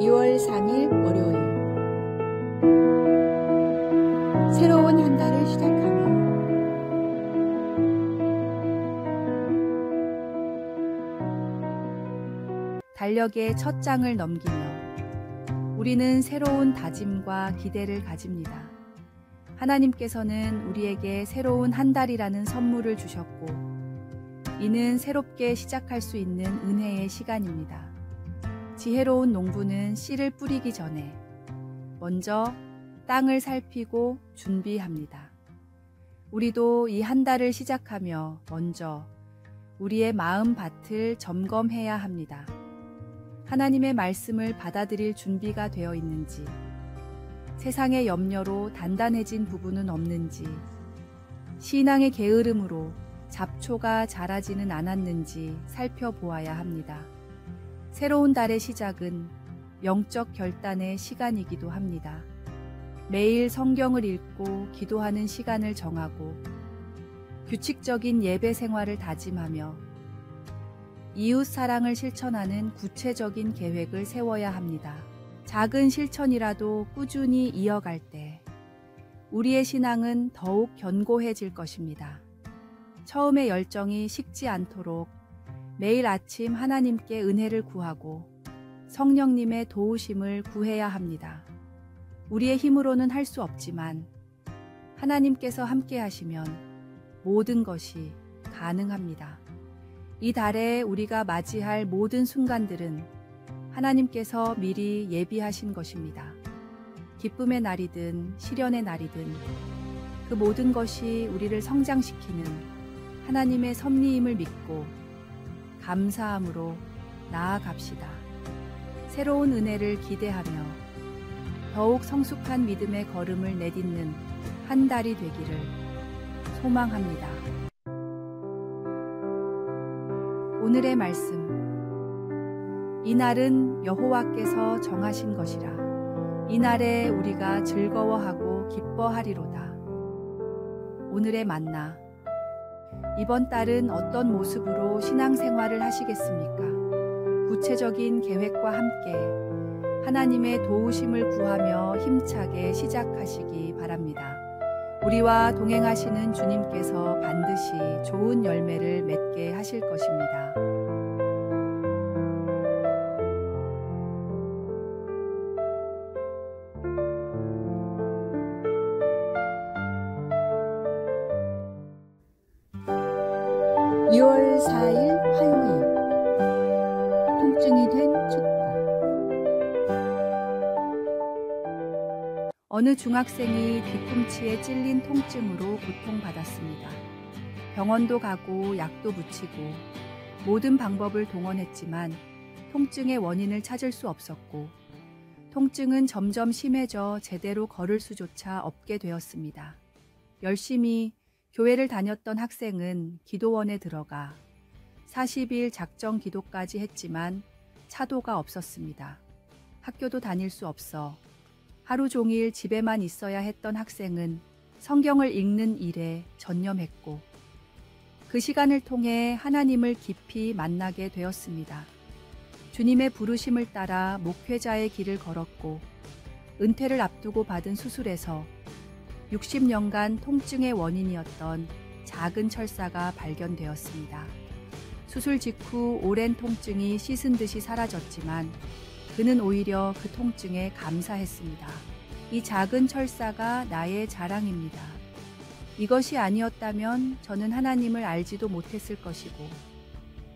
2월 3일 월요일 새로운 한 달을 시작하며 달력의 첫 장을 넘기며 우리는 새로운 다짐과 기대를 가집니다. 하나님께서는 우리에게 새로운 한 달이라는 선물을 주셨고 이는 새롭게 시작할 수 있는 은혜의 시간입니다. 지혜로운 농부는 씨를 뿌리기 전에 먼저 땅을 살피고 준비합니다. 우리도 이 한 달을 시작하며 먼저 우리의 마음 밭을 점검해야 합니다. 하나님의 말씀을 받아들일 준비가 되어 있는지, 세상의 염려로 단단해진 부분은 없는지, 신앙의 게으름으로 잡초가 자라지는 않았는지 살펴보아야 합니다. 새로운 달의 시작은 영적 결단의 시간이기도 합니다. 매일 성경을 읽고 기도하는 시간을 정하고 규칙적인 예배 생활을 다짐하며 이웃 사랑을 실천하는 구체적인 계획을 세워야 합니다. 작은 실천이라도 꾸준히 이어갈 때 우리의 신앙은 더욱 견고해질 것입니다. 처음의 열정이 식지 않도록 매일 아침 하나님께 은혜를 구하고 성령님의 도우심을 구해야 합니다. 우리의 힘으로는 할 수 없지만 하나님께서 함께 하시면 모든 것이 가능합니다. 이 달에 우리가 맞이할 모든 순간들은 하나님께서 미리 예비하신 것입니다. 기쁨의 날이든 시련의 날이든 그 모든 것이 우리를 성장시키는 하나님의 섭리임을 믿고 감사함으로 나아갑시다. 새로운 은혜를 기대하며 더욱 성숙한 믿음의 걸음을 내딛는 한 달이 되기를 소망합니다. 오늘의 말씀. 이 날은 여호와께서 정하신 것이라. 이 날에 우리가 즐거워하고 기뻐하리로다. 오늘의 만나. 이번 달은 어떤 모습으로 신앙생활을 하시겠습니까? 구체적인 계획과 함께 하나님의 도우심을 구하며 힘차게 시작하시기 바랍니다. 우리와 동행하시는 주님께서 반드시 좋은 열매를 맺게 하실 것입니다. (2월 4일) 화요일 통증이 된 축복. 어느 중학생이 뒤꿈치에 찔린 통증으로 고통받았습니다. 병원도 가고 약도 붙이고 모든 방법을 동원했지만 통증의 원인을 찾을 수 없었고 통증은 점점 심해져 제대로 걸을 수조차 없게 되었습니다. 열심히 교회를 다녔던 학생은 기도원에 들어가 40일 작정 기도까지 했지만 차도가 없었습니다. 학교도 다닐 수 없어 하루 종일 집에만 있어야 했던 학생은 성경을 읽는 일에 전념했고 그 시간을 통해 하나님을 깊이 만나게 되었습니다. 주님의 부르심을 따라 목회자의 길을 걸었고 은퇴를 앞두고 받은 수술에서 60년간 통증의 원인이었던 작은 철사가 발견되었습니다. 수술 직후 오랜 통증이 씻은 듯이 사라졌지만 그는 오히려 그 통증에 감사했습니다. 이 작은 철사가 나의 자랑입니다. 이것이 아니었다면 저는 하나님을 알지도 못했을 것이고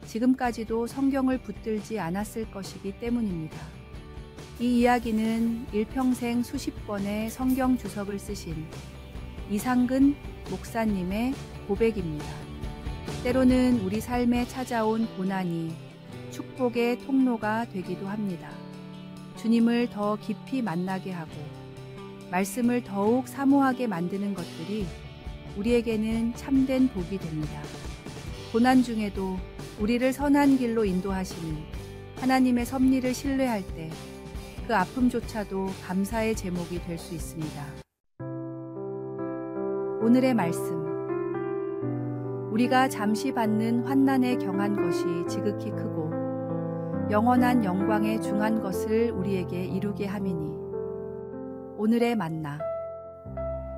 지금까지도 성경을 붙들지 않았을 것이기 때문입니다. 이 이야기는 일평생 수십 권의 성경 주석을 쓰신 이상근 목사님의 고백입니다. 때로는 우리 삶에 찾아온 고난이 축복의 통로가 되기도 합니다. 주님을 더 깊이 만나게 하고 말씀을 더욱 사모하게 만드는 것들이 우리에게는 참된 복이 됩니다. 고난 중에도 우리를 선한 길로 인도하시는 하나님의 섭리를 신뢰할 때 그 아픔조차도 감사의 제목이 될 수 있습니다. 오늘의 말씀. 우리가 잠시 받는 환난에 경한 것이 지극히 크고 영원한 영광에 중한 것을 우리에게 이루게 함이니. 오늘의 만나.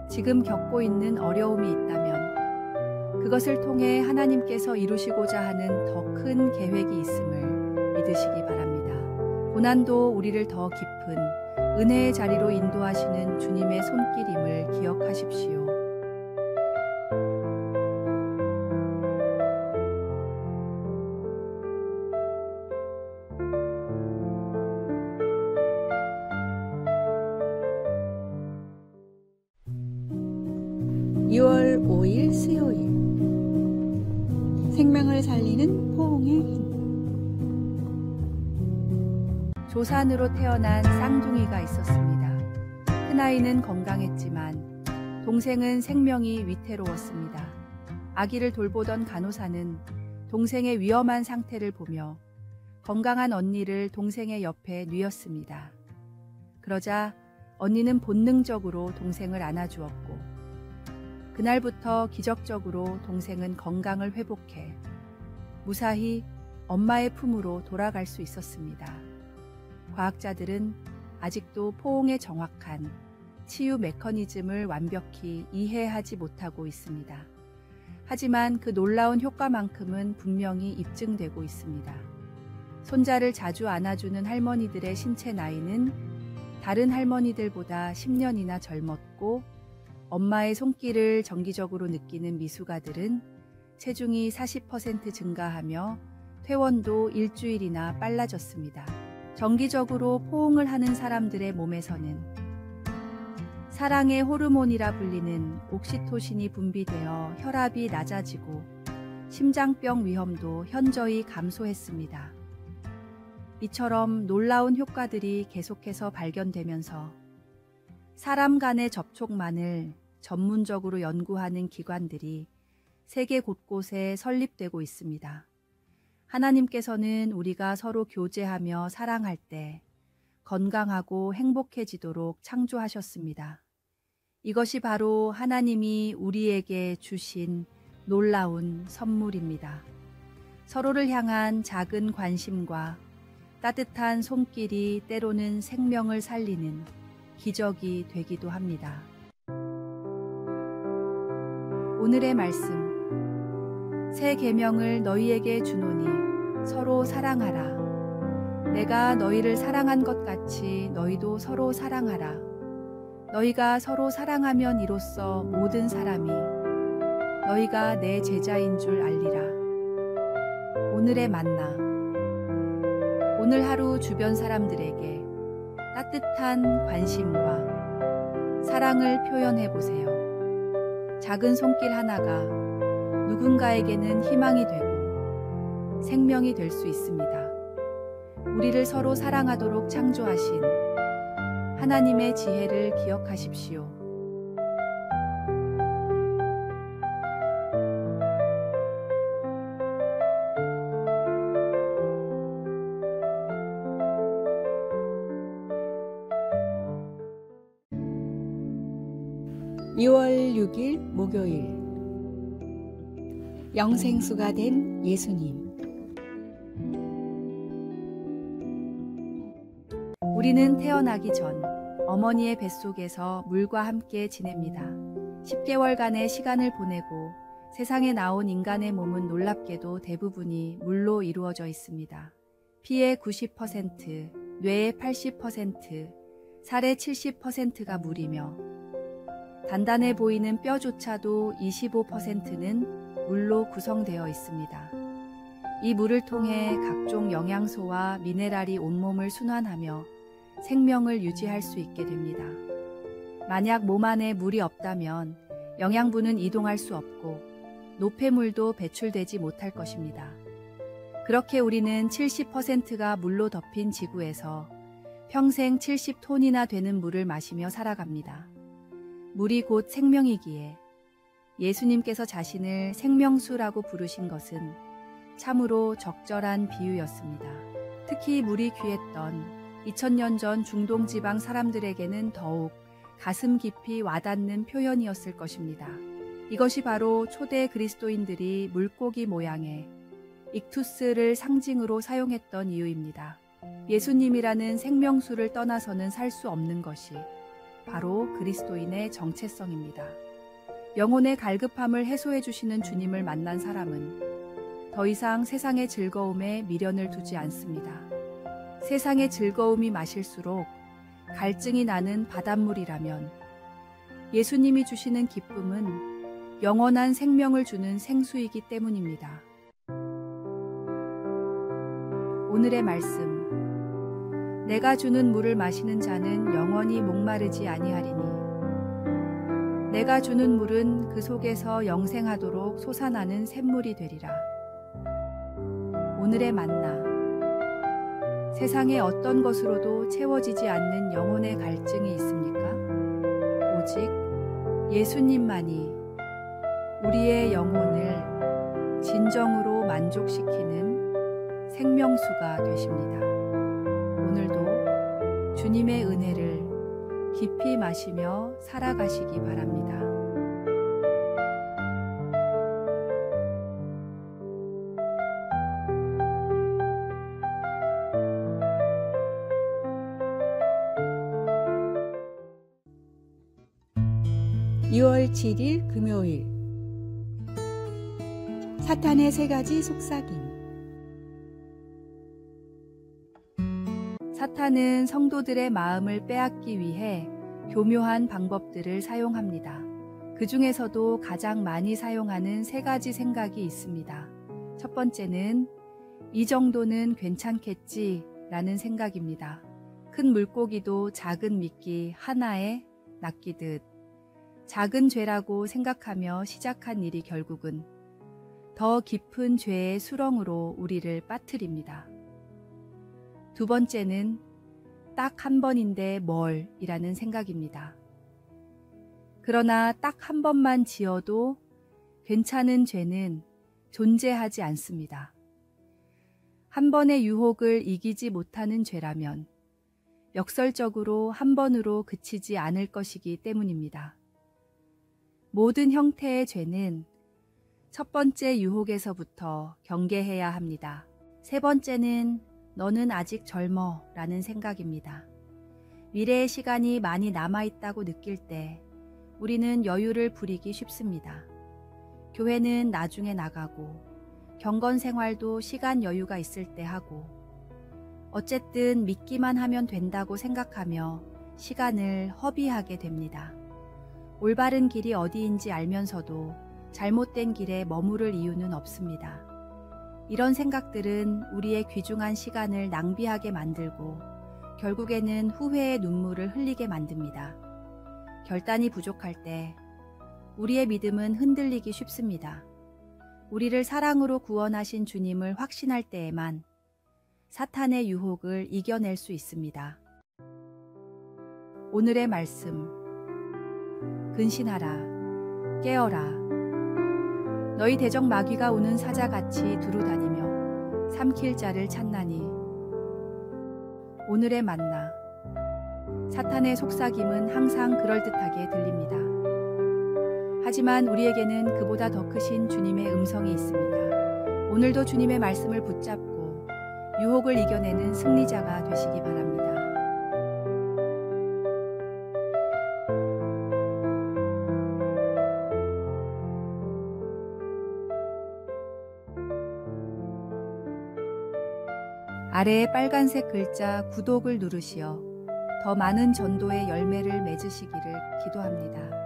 지금 겪고 있는 어려움이 있다면 그것을 통해 하나님께서 이루시고자 하는 더 큰 계획이 있음을 믿으시기 바랍니다. 고난도 우리를 더 깊은 은혜의 자리로 인도하시는 주님의 손길임을 기억하십시오. (2월 5일) 수요일, 생명을 살리는 포옹의 힘. 조산으로 태어난 쌍둥이가 있었습니다. 큰아이는 건강했지만 동생은 생명이 위태로웠습니다. 아기를 돌보던 간호사는 동생의 위험한 상태를 보며 건강한 언니를 동생의 옆에 뉘었습니다. 그러자 언니는 본능적으로 동생을 안아주었고, 그날부터 기적적으로 동생은 건강을 회복해 무사히 엄마의 품으로 돌아갈 수 있었습니다. 과학자들은 아직도 포옹의 정확한 치유 메커니즘을 완벽히 이해하지 못하고 있습니다. 하지만 그 놀라운 효과만큼은 분명히 입증되고 있습니다. 손자를 자주 안아주는 할머니들의 신체 나이는 다른 할머니들보다 10년이나 젊었고, 엄마의 손길을 정기적으로 느끼는 미숙아들은 체중이 40% 증가하며 퇴원도 일주일이나 빨라졌습니다. 정기적으로 포옹을 하는 사람들의 몸에서는 사랑의 호르몬이라 불리는 옥시토신이 분비되어 혈압이 낮아지고 심장병 위험도 현저히 감소했습니다. 이처럼 놀라운 효과들이 계속해서 발견되면서 사람 간의 접촉만을 전문적으로 연구하는 기관들이 세계 곳곳에 설립되고 있습니다. 하나님께서는 우리가 서로 교제하며 사랑할 때 건강하고 행복해지도록 창조하셨습니다. 이것이 바로 하나님이 우리에게 주신 놀라운 선물입니다. 서로를 향한 작은 관심과 따뜻한 손길이 때로는 생명을 살리는 기적이 되기도 합니다. 오늘의 말씀. 새 계명을 너희에게 주노니 서로 사랑하라. 내가 너희를 사랑한 것 같이 너희도 서로 사랑하라. 너희가 서로 사랑하면 이로써 모든 사람이 너희가 내 제자인 줄 알리라. 오늘의 만나. 오늘 하루 주변 사람들에게 따뜻한 관심과 사랑을 표현해 보세요. 작은 손길 하나가 누군가에게는 희망이 되고 생명이 될 수 있습니다. 우리를 서로 사랑하도록 창조하신 하나님의 지혜를 기억하십시오. (2월 6일) 목요일, 영생수가 된 예수님. 우리는 태어나기 전 어머니의 뱃속에서 물과 함께 지냅니다. 10개월간의 시간을 보내고 세상에 나온 인간의 몸은 놀랍게도 대부분이 물로 이루어져 있습니다. 피의 90%, 뇌의 80%, 살의 70%가 물이며 단단해 보이는 뼈조차도 25%는 물로 구성되어 있습니다. 이 물을 통해 각종 영양소와 미네랄이 온몸을 순환하며 생명을 유지할 수 있게 됩니다. 만약 몸 안에 물이 없다면 영양분은 이동할 수 없고 노폐물도 배출되지 못할 것입니다. 그렇게 우리는 70%가 물로 덮인 지구에서 평생 70톤이나 되는 물을 마시며 살아갑니다. 물이 곧 생명이기에 예수님께서 자신을 생명수라고 부르신 것은 참으로 적절한 비유였습니다. 특히 물이 귀했던 2000년 전 중동 지방 사람들에게는 더욱 가슴 깊이 와닿는 표현이었을 것입니다. 이것이 바로 초대 그리스도인들이 물고기 모양의 익투스를 상징으로 사용했던 이유입니다. 예수님이라는 생명수를 떠나서는 살 수 없는 것이 바로 그리스도인의 정체성입니다. 영혼의 갈급함을 해소해 주시는 주님을 만난 사람은 더 이상 세상의 즐거움에 미련을 두지 않습니다. 세상의 즐거움이 마실수록 갈증이 나는 바닷물이라면 예수님이 주시는 기쁨은 영원한 생명을 주는 생수이기 때문입니다. 오늘의 말씀. 내가 주는 물을 마시는 자는 영원히 목마르지 아니하리니 내가 주는 물은 그 속에서 영생하도록 솟아나는 샘물이 되리라. 오늘의 만나. 세상의 어떤 것으로도 채워지지 않는 영혼의 갈증이 있습니까? 오직 예수님만이 우리의 영혼을 진정으로 만족시키는 생명수가 되십니다. 오늘도 주님의 은혜를 깊이 마시며 살아가시기 바랍니다. (2월 7일) 금요일. 사탄의 세 가지 속삭임. 사탄은 성도들의 마음을 빼앗기 위해 교묘한 방법들을 사용합니다. 그 중에서도 가장 많이 사용하는 세 가지 생각이 있습니다. 첫 번째는 이 정도는 괜찮겠지 라는 생각입니다. 큰 물고기도 작은 미끼 하나에 낚이듯 작은 죄라고 생각하며 시작한 일이 결국은 더 깊은 죄의 수렁으로 우리를 빠뜨립니다. 두 번째는 딱 한 번인데 뭘 이라는 생각입니다. 그러나 딱 한 번만 지어도 괜찮은 죄는 존재하지 않습니다. 한 번의 유혹을 이기지 못하는 죄라면 역설적으로 한 번으로 그치지 않을 것이기 때문입니다. 모든 형태의 죄는 첫 번째 유혹에서부터 경계해야 합니다. 세 번째는 너는 아직 젊어 라는 생각입니다. 미래의 시간이 많이 남아있다고 느낄 때 우리는 여유를 부리기 쉽습니다. 교회는 나중에 나가고 경건 생활도 시간 여유가 있을 때 하고 어쨌든 믿기만 하면 된다고 생각하며 시간을 허비하게 됩니다. 올바른 길이 어디인지 알면서도 잘못된 길에 머무를 이유는 없습니다. 이런 생각들은 우리의 귀중한 시간을 낭비하게 만들고 결국에는 후회의 눈물을 흘리게 만듭니다. 결단이 부족할 때 우리의 믿음은 흔들리기 쉽습니다. 우리를 사랑으로 구원하신 주님을 확신할 때에만 사탄의 유혹을 이겨낼 수 있습니다. 오늘의 말씀. 근신하라, 깨어라. 너희 대적 마귀가 오는 사자같이 두루다니며 삼킬 자를 찾나니. 오늘의 만나. 사탄의 속삭임은 항상 그럴듯하게 들립니다. 하지만 우리에게는 그보다 더 크신 주님의 음성이 있습니다. 오늘도 주님의 말씀을 붙잡고 유혹을 이겨내는 승리자가 되시기 바랍니다. 아래에 빨간색 글자 구독을 누르시어 더 많은 전도의 열매를 맺으시기를 기도합니다.